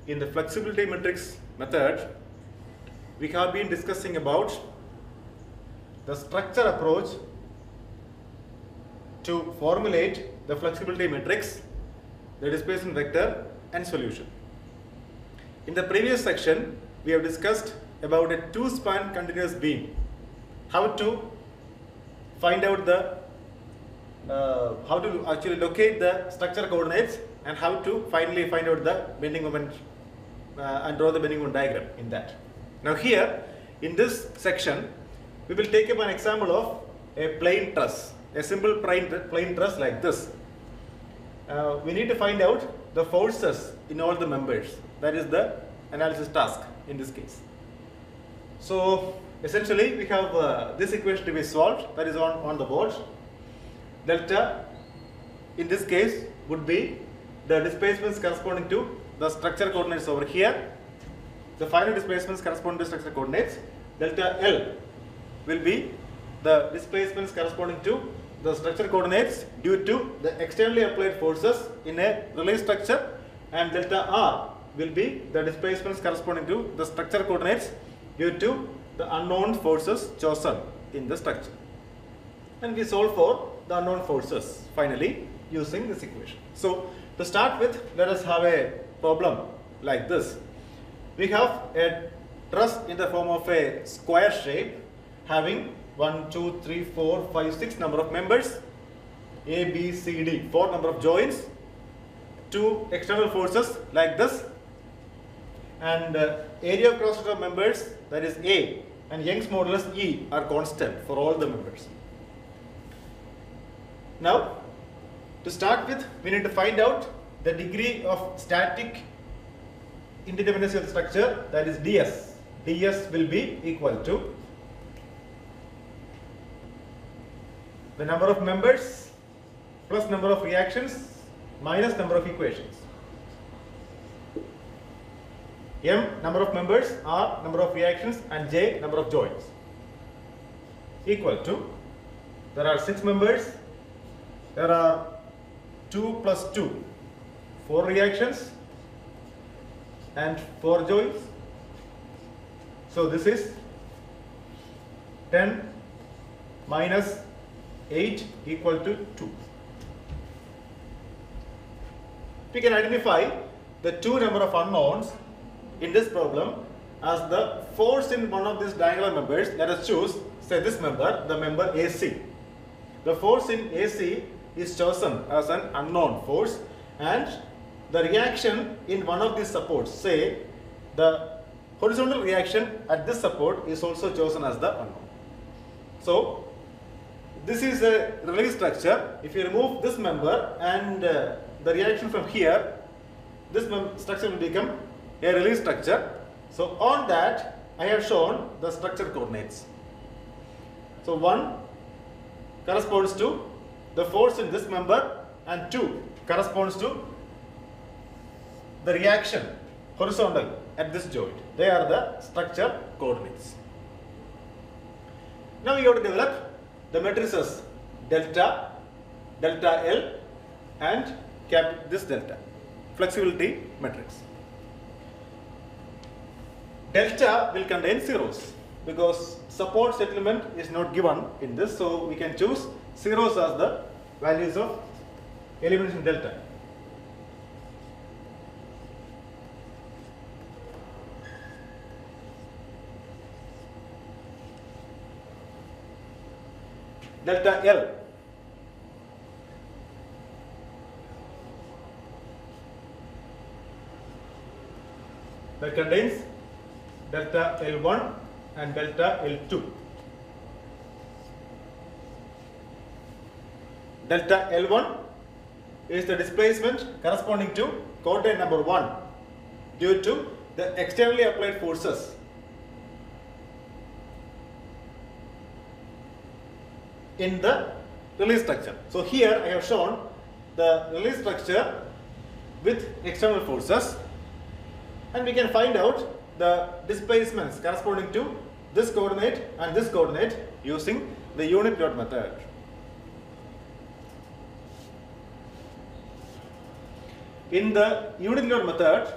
in the flexibility matrix method, we have been discussing about the structure approach to formulate the flexibility matrix, the displacement vector and solution. In the previous section, we have discussed about a two-span continuous beam, how to find out the how to actually locate the structure coordinates and how to finally find out the bending moment and draw the bending moment diagram in that. Now here in this section we will take up an example of a plain truss, a simple plain truss like this. We need to find out the forces in all the members. That is the analysis task in this case. So essentially we have this equation to be solved, that is on the board. Delta in this case would be the displacements corresponding to the structure coordinates over here. The final displacements corresponding to structure coordinates. Delta L will be the displacements corresponding to the structure coordinates due to the externally applied forces in a release structure, and delta R will be the displacements corresponding to the structure coordinates due to the unknown forces chosen in the structure. And we solve for the unknown forces finally using this equation. So to start with, let us have a problem like this. We have a truss in the form of a square shape having 1, 2, 3, 4, 5, 6 number of members, A, B, C, D, 4 number of joints, 2 external forces like this, and area of cross section of members, that is A, and Young's modulus E are constant for all the members. Now, to start with, we need to find out the degree of static indeterminacy of the structure, that is ds. ds will be equal to the number of members plus number of reactions minus number of equations. M number of members, R number of reactions, and J number of joints equal to, there are 6 members, there are 2 plus 2, 4 reactions and 4 joints. So this is 10 minus 8 equal to 2. We can identify the 2 number of unknowns in this problem as the force in one of these diagonal members. Let us choose, say, this member, the member AC. The force in AC is chosen as an unknown force, and the reaction in one of these supports, say the horizontal reaction at this support, is also chosen as the unknown. So this is a release structure. If you remove this member and the reaction from here, this structure will become a release structure. So on that I have shown the structure coordinates. So 1 corresponds to the force in this member and 2 corresponds to the reaction horizontal at this joint. They are the structure coordinates. Now we have to develop the matrices delta, delta L and this delta, flexibility matrix. Delta will contain zeros because support settlement is not given in this, so we can choose zeros as the values of elements in delta. Delta L that contains delta L1 and delta L2. Delta L1 is the displacement corresponding to coordinate number 1 due to the externally applied forces. In the release structure. So here I have shown the release structure with external forces, and we can find out the displacements corresponding to this coordinate and this coordinate using the unit load method. In the unit load method,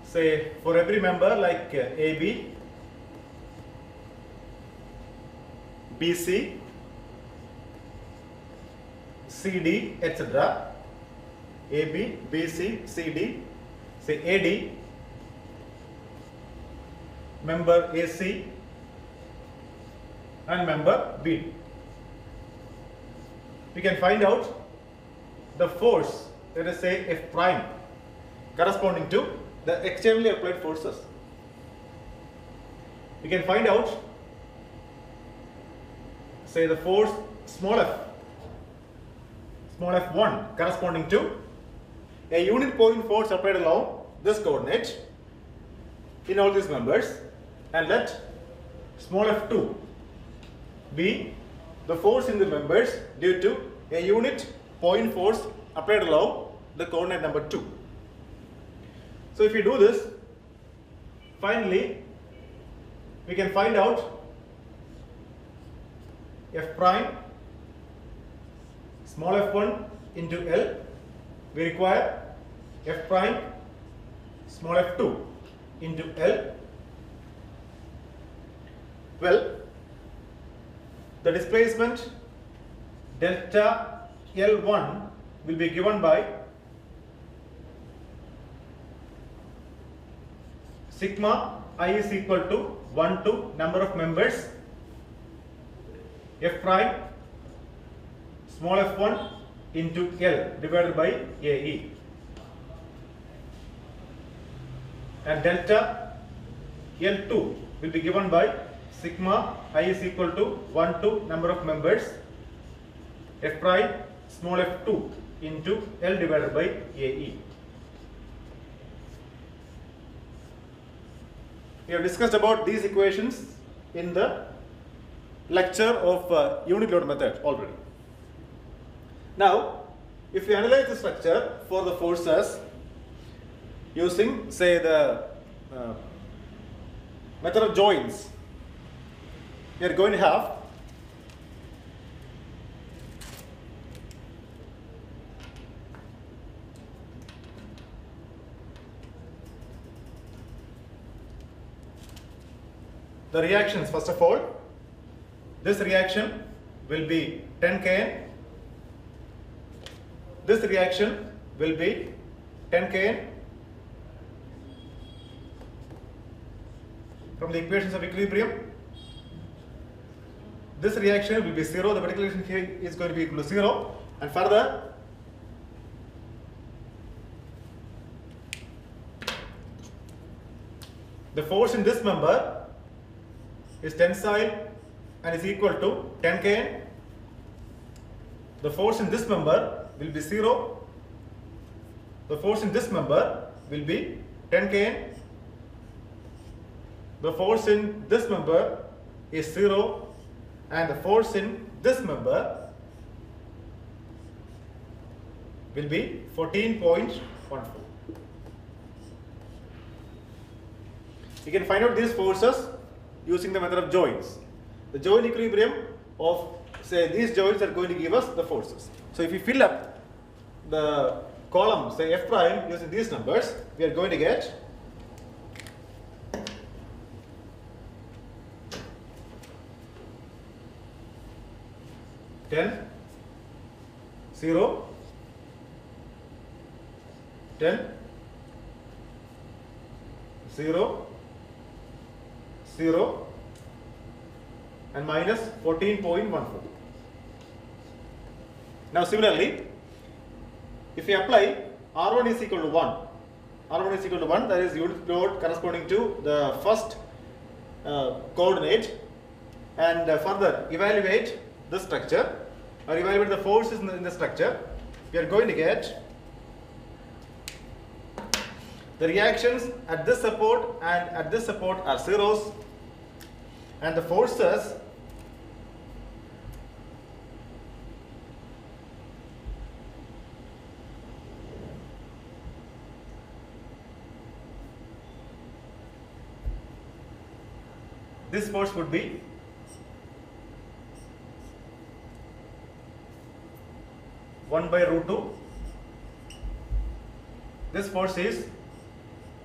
say for every member like AB, BC, CD, etc. AB, BC, CD, say AD, member AC, and member BD. We can find out the force, let us say F prime, corresponding to the externally applied forces. We can find out, say, the force small f, small f1, corresponding to a unit point force applied along this coordinate in all these members, and let small f2 be the force in the members due to a unit point force applied along the coordinate number 2. So if we do this, finally we can find out F prime small f1 into L. We require F prime small f2 into L. Well, the displacement delta L1 will be given by sigma I is equal to 1 to number of members F prime small f1 into L divided by AE, and delta L2 will be given by sigma I is equal to 1 to number of members F prime small f2 into L divided by AE. We have discussed about these equations in the lecture of unit load method already. Now, if we analyze the structure for the forces using, say, the method of joints, we are going to have the reactions. First of all, this reaction will be 10 kN, this reaction will be 10 kN from the equations of equilibrium. This reaction will be 0, the particular reaction here is going to be equal to 0, and further the force in this member is tensile and is equal to 10 kN. The force in this member will be 0. The force in this member will be 10 kN. The force in this member is 0, and the force in this member will be 14.14. You can find out these forces using the method of joints. The joint equilibrium of, say, these joints are going to give us the forces. So if you fill up the column, say F prime, using these numbers, we are going to get ten, 0, 10, 0, 0, and minus 14.14. Now similarly, if we apply R1 is equal to 1, R1 is equal to 1, that is unit load corresponding to the first coordinate, and further evaluate the structure or evaluate the forces in the structure, we are going to get the reactions at this support and at this support are zeros, and the forces this force would be (1 by √2). This force is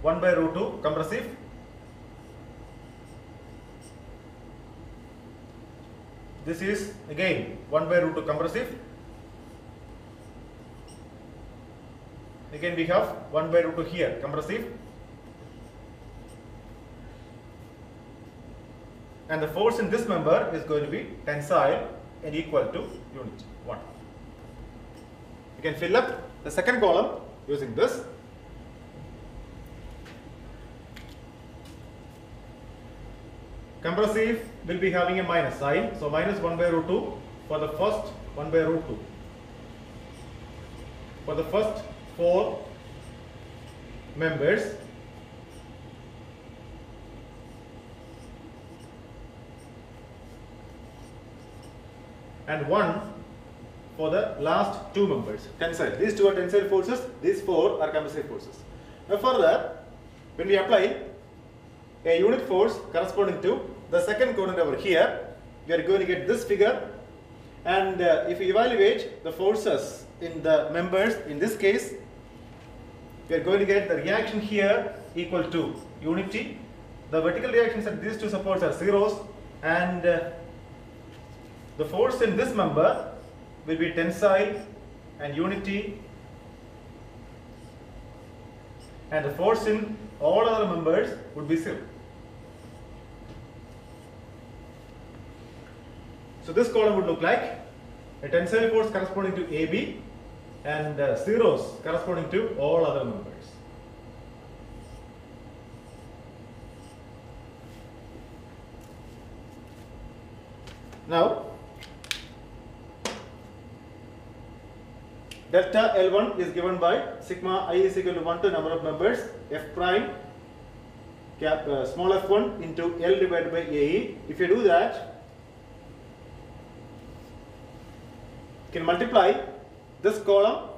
1 by root 2 compressive. This is again 1 by root 2 compressive. Again we have 1 by root 2 here compressive. And the force in this member is going to be tensile and equal to unit 1. You can fill up the second column using this. Compressive will be having a minus sign, so minus 1 by root 2 for the first 1 by root 2. For the first 4 members, and 1 for the last 2 members. Tensile. These 2 are tensile forces, these 4 are compressive forces. Now further, when we apply a unit force corresponding to the second coordinate over here, we are going to get this figure, and if we evaluate the forces in the members, in this case, we are going to get the reaction here equal to unity. The vertical reactions at these 2 supports are zeros, and the force in this member will be tensile and unity, and the force in all other members would be zero. So this column would look like a tensile force corresponding to AB and zeros corresponding to all other members. Now, delta L1 is given by sigma I is equal to 1 to number of members F prime small f1 into L divided by AE. If you do that, you can multiply this column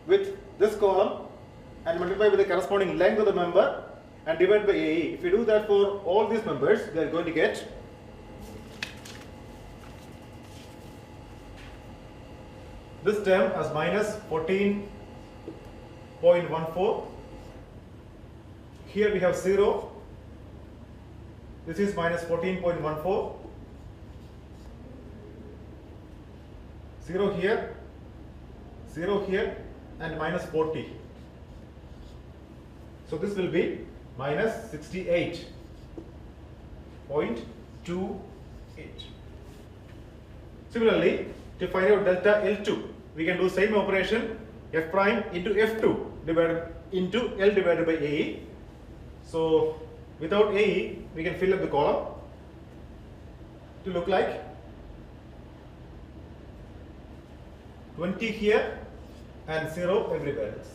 with this column and multiply with the corresponding length of the member and divide by AE. If you do that for all these members, they are going to get this term as minus 14.14. Here we have 0. This is minus 14.14. 0 here, 0 here, and minus 40. So this will be minus 68.28. Similarly, to find out delta L2, we can do same operation, F prime into F2 divided into L divided by AE. So without AE, we can fill up the column to look like 20 here and 0 everywhere else.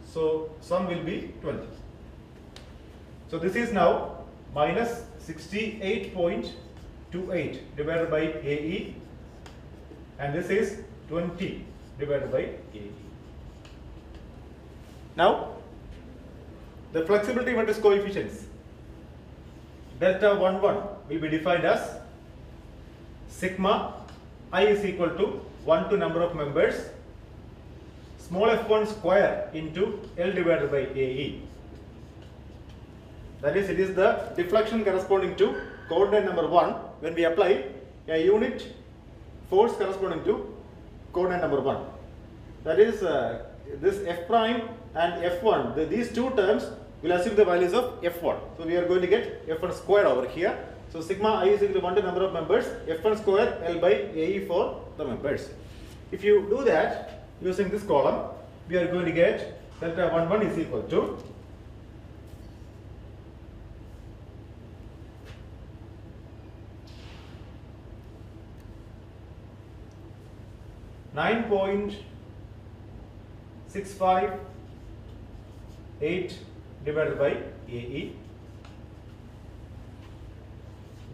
So sum will be 20. So this is now minus 68.28 divided by AE, and this is 20 divided by AE. Now, the flexibility matrix coefficients delta 11 will be defined as sigma I is equal to 1 to number of members small f1 square into L divided by AE. That is, it is the deflection corresponding to coordinate number 1 when we apply a unit force corresponding to coordinate number 1. That is, this F prime and F1, these 2 terms will assume the values of F1. So we are going to get F1 square over here. So sigma I is equal to 1 to number of members F1 square L by AE for the members. If you do that using this column, we are going to get delta 11 is equal to 9.658 divided by AE.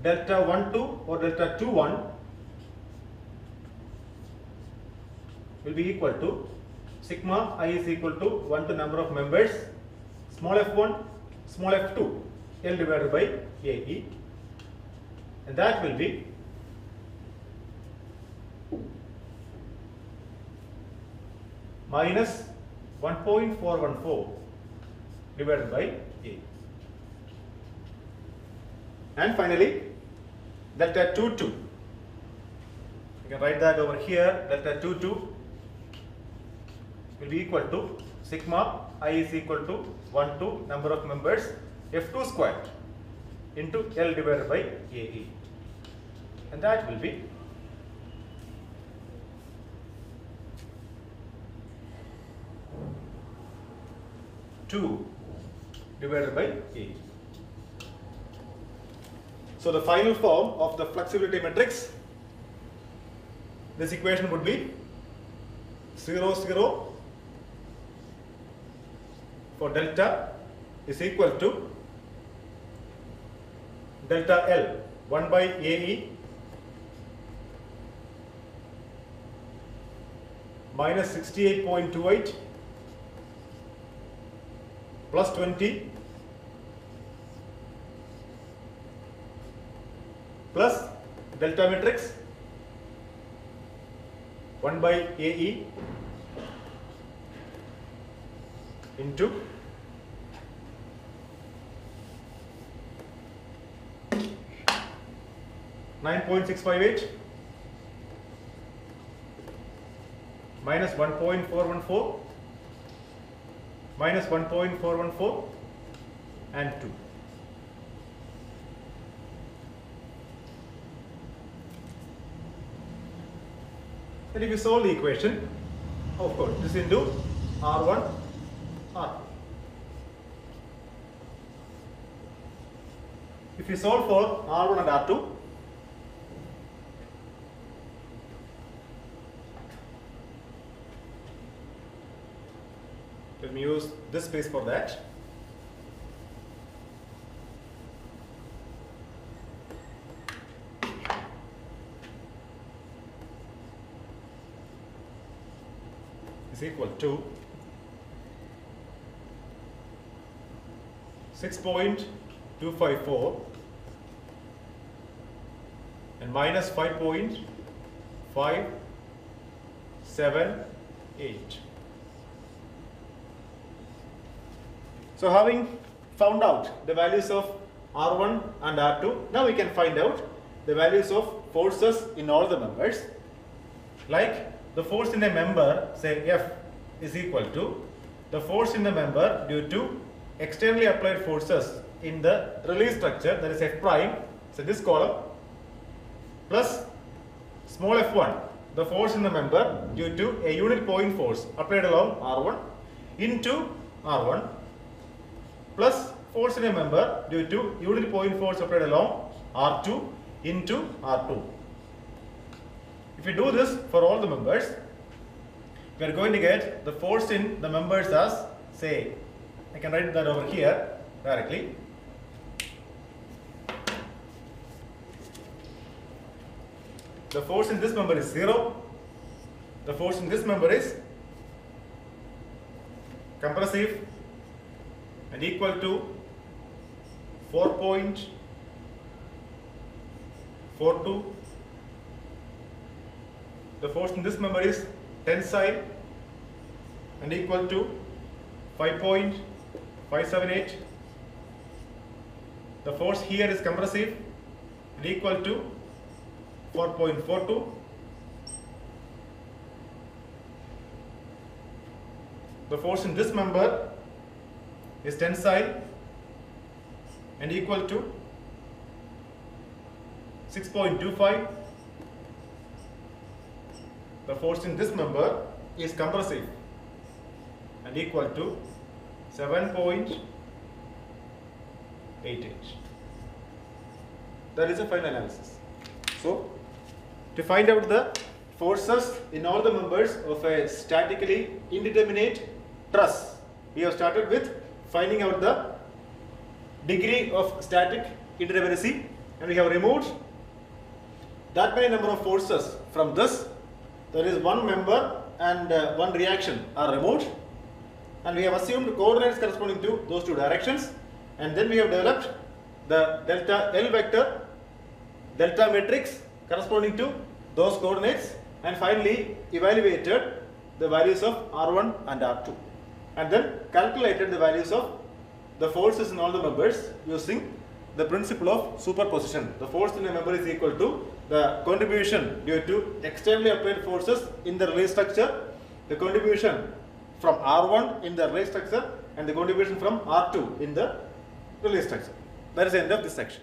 Delta 12 or delta 21 will be equal to sigma I is equal to 1 to number of members small f1 small f2 L divided by AE, and that will be minus 1.414 divided by A. And finally, delta 22. You can write that over here. Delta 22 will be equal to sigma I is equal to 1 to number of members F2 squared into L divided by AE. And that will be 2 divided by A. So the final form of the flexibility matrix, this equation would be 0, 0 for delta is equal to delta L 1 by AE minus 68.28 plus 20 plus delta matrix 1 by AE into (9.658) minus 1.414 minus 1.414 and 2. And if you solve the equation, of course, this into R1, R2. If you solve for R1 and R2, let me use this space for that. Is equal to 6.254 and minus 5.578. So having found out the values of R1 and R2, now we can find out the values of forces in all the members. Like the force in a member, say F, is equal to the force in the member due to externally applied forces in the release structure, that is F prime, so this column, plus small f1, the force in the member due to a unit point force applied along R1 into R1, plus force in a member due to unit point force applied along R2 into R2. If we do this for all the members, we are going to get the force in the members as, say, I can write that over here directly. The force in this member is 0. The force in this member is compressive and equal to 4.42. The force in this member is tensile and equal to 5.578. The force here is compressive and equal to 4.42. The force in this member is tensile and equal to 6.25. The force in this member is compressive and equal to 7.88. That is a final analysis. So, to find out the forces in all the members of a statically indeterminate truss, we have started with finding out the degree of static indeterminacy, and we have removed that many number of forces from this. There is one member and one reaction are removed, and we have assumed coordinates corresponding to those two directions, and then we have developed the delta L vector, delta matrix corresponding to those coordinates, and finally evaluated the values of R1 and R2. and then calculated the values of the forces in all the members using the principle of superposition. The force in a member is equal to the contribution due to externally applied forces in the relay structure, the contribution from R1 in the relay structure, and the contribution from R2 in the relay structure. That is the end of this section.